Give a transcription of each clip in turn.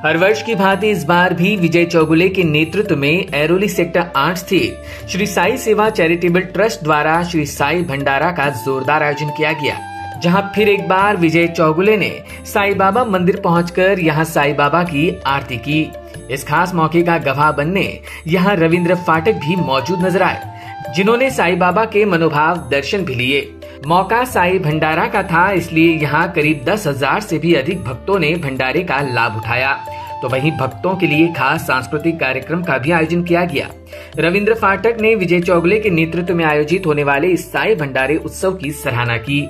हर वर्ष की भांति इस बार भी विजय चौगुले के नेतृत्व में ऐरोली सेक्टर 8 स्थित श्री साई सेवा चैरिटेबल ट्रस्ट द्वारा श्री साई भंडारा का जोरदार आयोजन किया गया, जहां फिर एक बार विजय चौगुले ने साई बाबा मंदिर पहुंचकर यहां साई बाबा की आरती की। इस खास मौके का गवाह बनने यहां रविंद्र फाटक भी मौजूद नजर आए, जिन्होंने साई बाबा के मनोभाव दर्शन भी लिए। मौका साई भंडारा का था, इसलिए यहाँ करीब 10,000 से भी अधिक भक्तों ने भंडारे का लाभ उठाया। तो वहीं भक्तों के लिए खास सांस्कृतिक कार्यक्रम का भी आयोजन किया गया। रविंद्र फाटक ने विजय चौगुले के नेतृत्व में आयोजित होने वाले इस साई भंडारे उत्सव की सराहना की।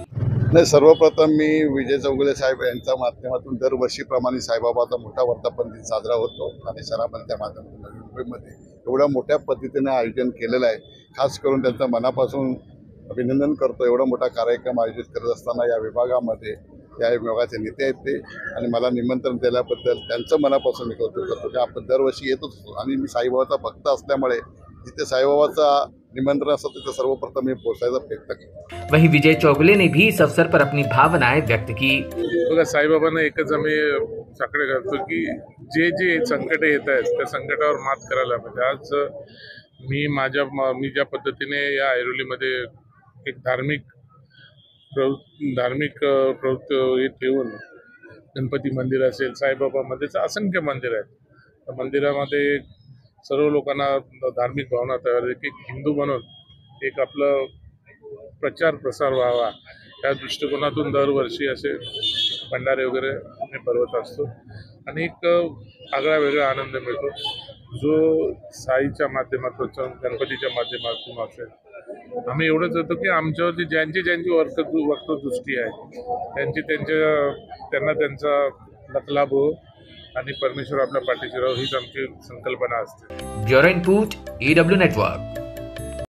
सर्वप्रथम मी विजय चौगुले साहेब यांच्या माध्यमातून दरवर्षीप्रमाणे साईबाबाचा मोठा वर्धापन दिन साजरा होतो आणि शहरामध्ये त्या माध्यमातून नवी मुंबईमध्ये एवढ्या मोठ्या पद्धतीने आयोजन केलेलं आहे। खास करून त्यांचं मनापासून अभिनंदन करतो। एवढा मोठा कार्यक्रम आयोजित करत असताना या विभागामध्ये या विभागाचे नेते आहेत ते, आणि मला निमंत्रण दिल्याबद्दल त्यांचं मनापासून मी कौतुक करतो की आपण दरवर्षी येत असतो आणि मी साईबाबाचा भक्त असल्यामुळे जिथे साईबाबाचा निमंत्रण असतं तिथे सर्वप्रथम मी पोहोचायचा प्रयत्न करतो। वहीं विजय चौगुले ने भी इस अवसर पर अपनी भावनाएं व्यक्त की। बघा, साईबाबांना एकच आम्ही साकडे घालतो की जे जे संकट येत आहेत त्या संकटावर मात करायला पाहिजे। आज मी ज्या पद्धतीने या ऐरोलीमध्ये एक धार्मिक प्रवृत्ती ठेवून गणपती मंदिर असेल, साईबाबा मंदिरच असंख्य मंदिर आहेत, त्या मंदिरामध्ये सर्व लोकांना धार्मिक भावना तयार आहे की हिंदू म्हणून एक आपलं प्रचार प्रसार व्हावा, या दृष्टिकोनातून दरवर्षी असे भंडारे वगैरे आम्ही भरवत असतो आणि एक आगळा वेगळा आनंद मिळतो जो साईच्या माध्यमातून, गणपतीच्या माध्यमातून असेल। आम्ही एवढंच होतो की आमच्यावरती ज्यांची वक्तदृष्टी आहे त्यांना त्यांचा लाभ हो आणि परमेश्वर आपल्या पाठीशी राहो, हीच आमची संकल्पना असते। Bureau input EW network.